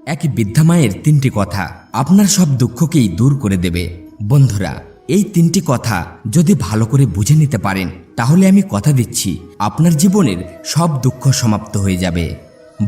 এক বৃদ্ধা মায়ের তিনটি কথা আপনার সব দুঃখকেই দূর করে দেবে। বন্ধুরা, এই তিনটি কথা যদি ভালো করে বুঝে নিতে পারেন তাহলে আমি কথা দিচ্ছি আপনার জীবনের সব দুঃখ সমাপ্ত হয়ে যাবে।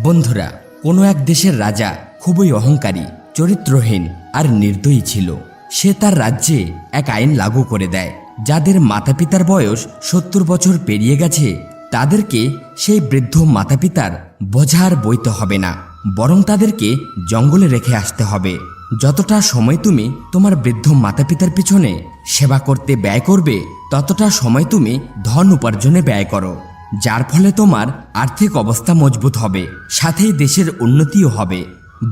বন্ধুরা, কোনো এক দেশের রাজা খুবই অহংকারী, চরিত্রহীন আর নির্দয়ী ছিল। সে তার রাজ্যে এক আইন লাগু করে দেয়, যাদের মাতাপিতার বয়স 70 বছর পেরিয়ে গেছে তাদেরকে সেই বৃদ্ধ মাতাপিতার বোঝা আর বইতে হবে না, বরং তাদেরকে জঙ্গলে রেখে আসতে হবে। যতটা সময় তুমি তোমার বৃদ্ধ মাতাপিতার পিছনে সেবা করতে ব্যয় করবে ততটা সময় তুমি ধন উপার্জনে ব্যয় করো, যার ফলে তোমার আর্থিক অবস্থা মজবুত হবে, সাথেই দেশের উন্নতিও হবে।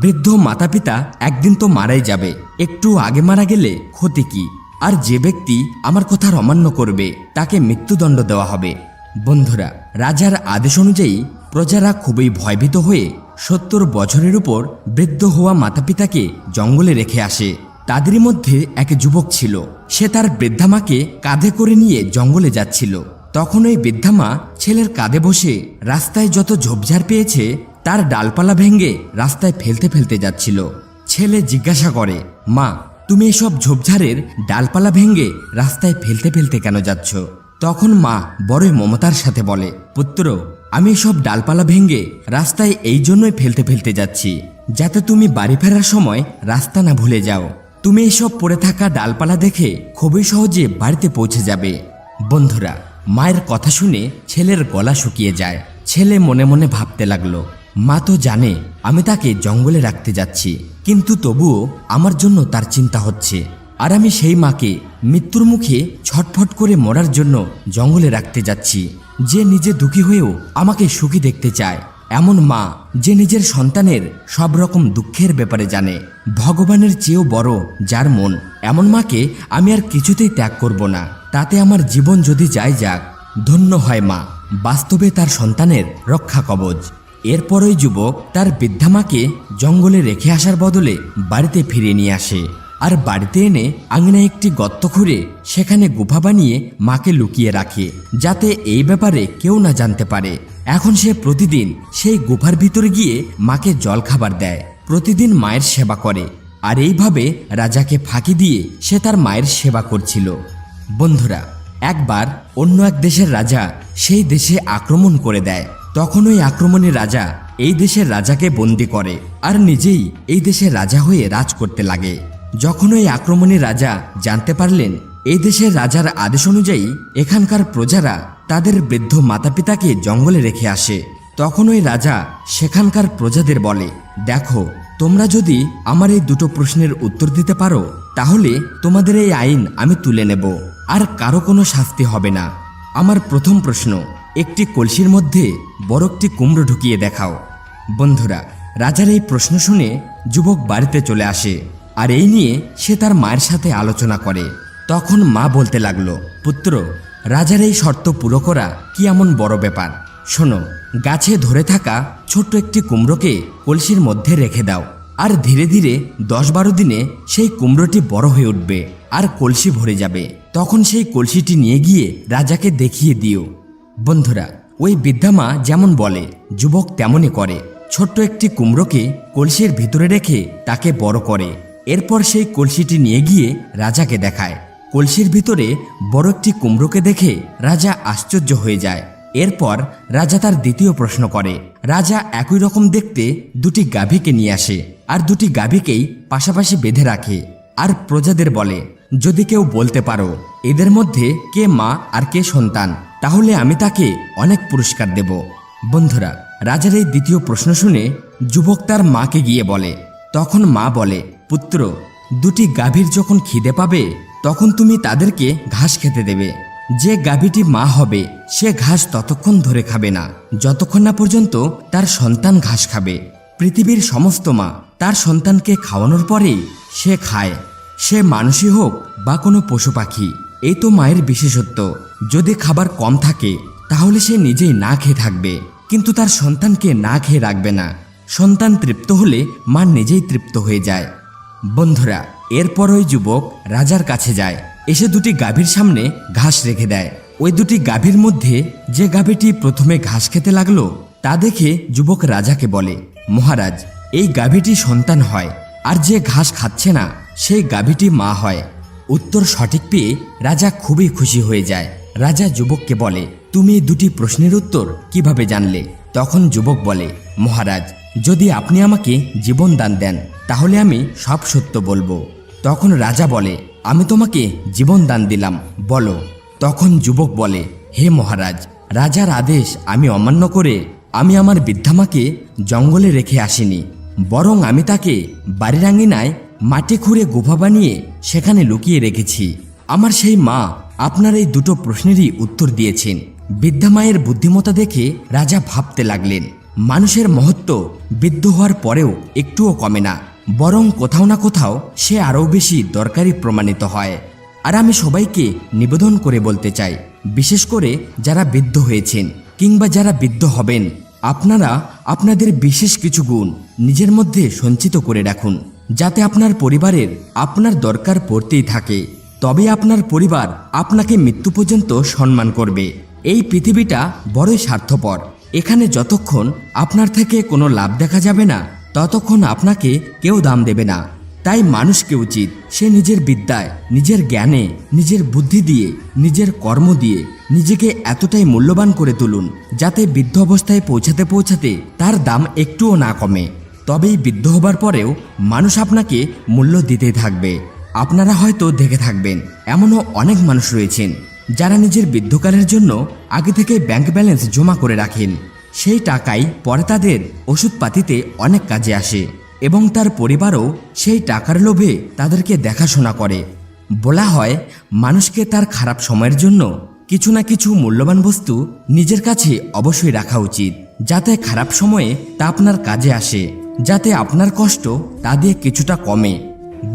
বৃদ্ধ মাতাপিতা একদিন তো মারাই যাবে, একটু আগে মারা গেলে ক্ষতি কি? আর যে ব্যক্তি আমার কথার অমান্য করবে তাকে মৃত্যুদণ্ড দেওয়া হবে। বন্ধুরা, রাজার আদেশ অনুযায়ী প্রজারা খুবই ভয়ভীত হয়ে 70 বছরের উপর বৃদ্ধ হওয়া মাতাপিতাকে জঙ্গলে রেখে আসে। তাদেরই মধ্যে এক যুবক ছিল, সে তার বৃদ্ধামাকে কাঁধে করে নিয়ে জঙ্গলে যাচ্ছিল। তখন ওই বৃদ্ধামা ছেলের কাঁধে বসে রাস্তায় যত ঝোপঝাড় পেয়েছে তার ডালপালা ভেঙে রাস্তায় ফেলতে ফেলতে যাচ্ছিল। ছেলে জিজ্ঞাসা করে, মা, তুমি এসব ঝোপঝাড়ের ডালপালা ভেঙে রাস্তায় ফেলতে ফেলতে কেন যাচ্ছ? তখন মা বড়ই মমতার সাথে বলে, পুত্র, আমি সব ডালপালা ভেঙে রাস্তায় এই জন্যই ফেলতে ফেলতে যাচ্ছি যাতে তুমি বাড়ি ফেরার সময় রাস্তা না ভুলে যাও। তুমি এসব পড়ে থাকা ডালপালা দেখে খুবই সহজে বাড়িতে পৌঁছে যাবে। বন্ধুরা, মায়ের কথা শুনে ছেলের গলা শুকিয়ে যায়। ছেলে মনে মনে ভাবতে লাগলো, মা তো জানে আমি তাকে জঙ্গলে রাখতে যাচ্ছি, কিন্তু তবুও আমার জন্য তার চিন্তা হচ্ছে, আর আমি সেই মাকে মৃত্যুর মুখে ছটফট করে মরার জন্য জঙ্গলে রাখতে যাচ্ছি। যে নিজে দুঃখী হয়েও আমাকে সুখী দেখতে চায়, এমন মা যে নিজের সন্তানের সব রকম দুঃখের ব্যাপারে জানে, ভগবানের চেয়েও বড় যার মন, এমন মাকে আমি আর কিছুতেই ত্যাগ করব না, তাতে আমার জীবন যদি যায় যাক। ধন্য হয় মা, বাস্তবে তার সন্তানের রক্ষা কবচ। এরপর ওই যুবক তার বৃদ্ধা মাকে জঙ্গলে রেখে আসার বদলে বাড়িতে ফিরিয়ে নিয়ে আসে, আর বাড়িতে এনে আঙিনায় একটি গর্ত খুঁড়ে সেখানে গুফা বানিয়ে মাকে লুকিয়ে রাখে, যাতে এই ব্যাপারে কেউ না জানতে পারে। এখন সে প্রতিদিন সেই গুফার ভিতরে গিয়ে মাকে জল খাবার দেয়, প্রতিদিন মায়ের সেবা করে, আর এইভাবে রাজাকে ফাঁকি দিয়ে সে তার মায়ের সেবা করছিল। বন্ধুরা, একবার অন্য এক দেশের রাজা সেই দেশে আক্রমণ করে দেয়। তখন ওই আক্রমণী রাজা এই দেশের রাজাকে বন্দি করে আর নিজেই এই দেশের রাজা হয়ে রাজ করতে লাগে। যখন ওই আক্রমণী রাজা জানতে পারলেন এই দেশের রাজার আদেশ অনুযায়ী এখানকার প্রজারা তাদের বৃদ্ধ মাতাপিতাকে জঙ্গলে রেখে আসে, তখন ওই রাজা সেখানকার প্রজাদের বলে, দেখো, তোমরা যদি আমার এই দুটো প্রশ্নের উত্তর দিতে পারো তাহলে তোমাদের এই আইন আমি তুলে নেব, আর কারো কোনো শাস্তি হবে না। আমার প্রথম প্রশ্ন, একটি কলসির মধ্যে বড় একটি কুমড়ো ঢুকিয়ে দেখাও। বন্ধুরা, রাজার এই প্রশ্ন শুনে যুবক বাড়িতে চলে আসে, আর এই নিয়ে সে তার মায়ের সাথে আলোচনা করে। তখন মা বলতে লাগলো, পুত্র, রাজার এই শর্ত পুরো করা কি এমন বড় ব্যাপার? শোনো, গাছে ধরে থাকা ছোট্ট একটি কুমড়োকে কলসির মধ্যে রেখে দাও, আর ধীরে ধীরে 10-12 দিনে সেই কুমড়োটি বড় হয়ে উঠবে আর কলসি ভরে যাবে। তখন সেই কলসিটি নিয়ে গিয়ে রাজাকে দেখিয়ে দিও। বন্ধুরা, ওই বৃদ্ধামা যেমন বলে যুবক তেমনই করে, ছোট্ট একটি কুমড়োকে কলসির ভিতরে রেখে তাকে বড় করে। এরপর সেই কলসিটি নিয়ে গিয়ে রাজাকে দেখায়। কলসির ভিতরে বড় একটি কুমড়োকে দেখে রাজা আশ্চর্য হয়ে যায়। এরপর রাজা তার দ্বিতীয় প্রশ্ন করে। রাজা একই রকম দেখতে দুটি গাভীকে নিয়ে আসে, আর দুটি গাভীকেই পাশাপাশি বেঁধে রাখে, আর প্রজাদের বলে, যদি কেউ বলতে পারো এদের মধ্যে কে মা আর কে সন্তান তাহলে আমি তাকে অনেক পুরস্কার দেব। বন্ধুরা, রাজার এই দ্বিতীয় প্রশ্ন শুনে যুবক তার মাকে গিয়ে বলে। তখন মা বলে, পুত্র, দুটি গাভীর যখন খিদে পাবে তখন তুমি তাদেরকে ঘাস খেতে দেবে। যে গাভীটি মা হবে সে ঘাস ততক্ষণ ধরে খাবে না যতক্ষণ না পর্যন্ত তার সন্তান ঘাস খাবে। পৃথিবীর সমস্ত মা তার সন্তানকে খাওয়ানোর পরেই সে খায়, সে মানুষই হোক বা কোনো পশু পাখি। এই তো মায়ের বিশেষত্ব। যদি খাবার কম থাকে তাহলে সে নিজেই না খেয়ে থাকবে, কিন্তু তার সন্তানকে না খেয়ে রাখবে না। সন্তান তৃপ্ত হলে মা নিজেই তৃপ্ত হয়ে যায়। বন্ধুরা, এরপর ওই যুবক রাজার কাছে যায়, এসে দুটি গাভীর সামনে ঘাস রেখে দেয়। ওই দুটি গাভীর মধ্যে যে গাভীটি প্রথমে ঘাস খেতে লাগলো তা দেখে যুবক রাজাকে বলে, মহারাজ, এই গাভীটি সন্তান হয়, আর যে ঘাস খাচ্ছে না সেই গাভীটি মা হয়। উত্তর সঠিক পেয়ে রাজা খুবই খুশি হয়ে যায়। রাজা যুবককে বলে, তুমি এই দুটি প্রশ্নের উত্তর কিভাবে জানলে? তখন যুবক বলে, মহারাজ, যদি আপনি আমাকে জীবন দান দেন তাহলে আমি সব সত্য বলবো। তখন রাজা বলে, আমি তোমাকে জীবন দান দিলাম, বলো। তখন যুবক বলে, হে মহারাজ, রাজার আদেশ আমি অমান্য করে আমি আমার বৃদ্ধামাকে জঙ্গলে রেখে আসিনি, বরং আমি তাকে বাড়ির আঙিনায় মাটি খুঁড়ে গুফা বানিয়ে সেখানে লুকিয়ে রেখেছি। আমার সেই মা আপনার এই দুটো প্রশ্নেরই উত্তর দিয়েছেন। বৃদ্ধা মায়ের বুদ্ধিমত্তা দেখে রাজা ভাবতে লাগলেন, মানুষের মহত্ব বৃদ্ধ হওয়ার পরেও একটুও কমে না, বরং কোথাও না কোথাও সে আরও বেশি দরকারি প্রমাণিত হয়। আর আমি সবাইকে নিবেদন করে বলতে চাই, বিশেষ করে যারা বৃদ্ধ হয়েছেন কিংবা যারা বৃদ্ধ হবেন, আপনারা আপনাদের বিশেষ কিছু গুণ নিজের মধ্যে সঞ্চিত করে রাখুন, যাতে আপনার পরিবারের আপনার দরকার পড়তেই থাকে। তবে আপনার পরিবার আপনাকে মৃত্যু পর্যন্ত সম্মান করবে। এই পৃথিবীটা বড়ই স্বার্থপর। এখানে যতক্ষণ আপনার থেকে কোনো লাভ দেখা যাবে না ততক্ষণ আপনাকে কেউ দাম দেবে না। তাই মানুষকে উচিত সে নিজের বিদ্যায়, নিজের জ্ঞানে, নিজের বুদ্ধি দিয়ে, নিজের কর্ম দিয়ে নিজেকে এতটাই মূল্যবান করে তুলুন যাতে বৃদ্ধ অবস্থায় পৌঁছাতে পৌঁছাতে তার দাম একটুও না কমে। তবেই বৃদ্ধ হবার পরেও মানুষ আপনাকে মূল্য দিতেই থাকবে। আপনারা হয়তো দেখে থাকবেন, এমনও অনেক মানুষ রয়েছেন যারা নিজের বৃদ্ধকালের জন্য আগে থেকে ব্যাংক ব্যালেন্স জমা করে রাখেন। সেই টাকাই পরে তাদের ওষুধপাতিতে অনেক কাজে আসে এবং তার পরিবারও সেই টাকার লোভে তাদেরকে দেখাশোনা করে। বলা হয়, মানুষকে তার খারাপ সময়ের জন্য কিছু না কিছু মূল্যবান বস্তু নিজের কাছে অবশ্যই রাখা উচিত, যাতে খারাপ সময়ে তা আপনার কাজে আসে, যাতে আপনার কষ্ট তা দিয়ে কিছুটা কমে।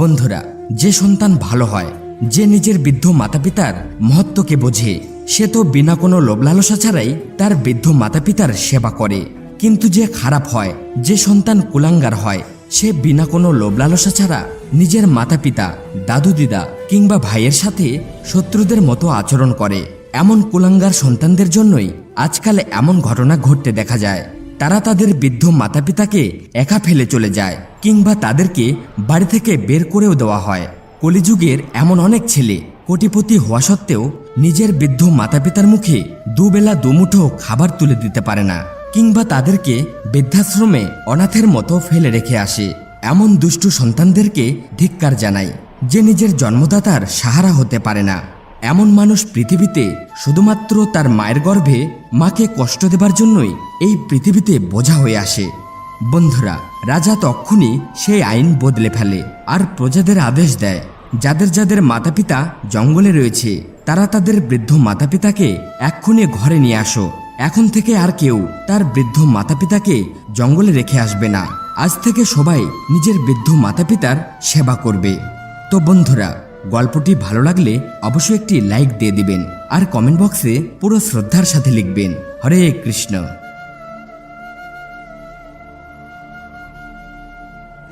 বন্ধুরা, যে সন্তান ভালো হয়, যে নিজের বৃদ্ধ মাতাপিতার মহত্বকে বোঝে, সে তো বিনা কোনো লোভ লালসা ছাড়াই তার বৃদ্ধ মাতাপিতার সেবা করে। কিন্তু যে খারাপ হয়, যে সন্তান কুলাঙ্গার হয়, সে বিনা কোনো লোভ লালসা ছাড়া নিজের মাতাপিতা, দাদু দিদা কিংবা ভাইয়ের সাথে শত্রুদের মতো আচরণ করে। এমন কুলাঙ্গার সন্তানদের জন্যই আজকাল এমন ঘটনা ঘটতে দেখা যায়। তারা তাদের বৃদ্ধ মাতাপিতাকে একা ফেলে চলে যায় কিংবা তাদেরকে বাড়ি থেকে বের করেও দেওয়া হয়। কলিযুগের এমন অনেক ছেলে কোটিপতি হওয়া সত্ত্বেও নিজের বৃদ্ধ মাতাপিতার মুখে দুবেলা দুমুঠো খাবার তুলে দিতে পারে না, কিংবা তাদেরকে বৃদ্ধাশ্রমে অনাথের মতো ফেলে রেখে আসে। এমন দুষ্টু সন্তানদেরকে ধিক্কার জানাই, যে নিজের জন্মদাতার সাহারা হতে পারে না। এমন মানুষ পৃথিবীতে শুধুমাত্র তার মায়ের গর্ভে মাকে কষ্ট দেবার জন্যই এই পৃথিবীতে বোঝা হয়ে আসে। বন্ধুরা, রাজা তক্ষুনি সেই আইন বদলে ফেলে আর প্রজাদের আদেশ দেয়, যাদের যাদের মাতাপিতা জঙ্গলে রয়েছে তারা তাদের বৃদ্ধ মাতাপিতাকে এক্ষুনি ঘরে নিয়ে আসো। এখন থেকে আর কেউ তার বৃদ্ধ মাতাপিতাকে জঙ্গলে রেখে আসবে না। আজ থেকে সবাই নিজের বৃদ্ধ মাতাপিতার সেবা করবে। তো বন্ধুরা, গল্পটি ভালো লাগলে অবশ্যই একটি লাইক দিয়ে দিবেন আর কমেন্ট বক্সে পুরো শ্রদ্ধার সাথে লিখবেন, হরে কৃষ্ণ।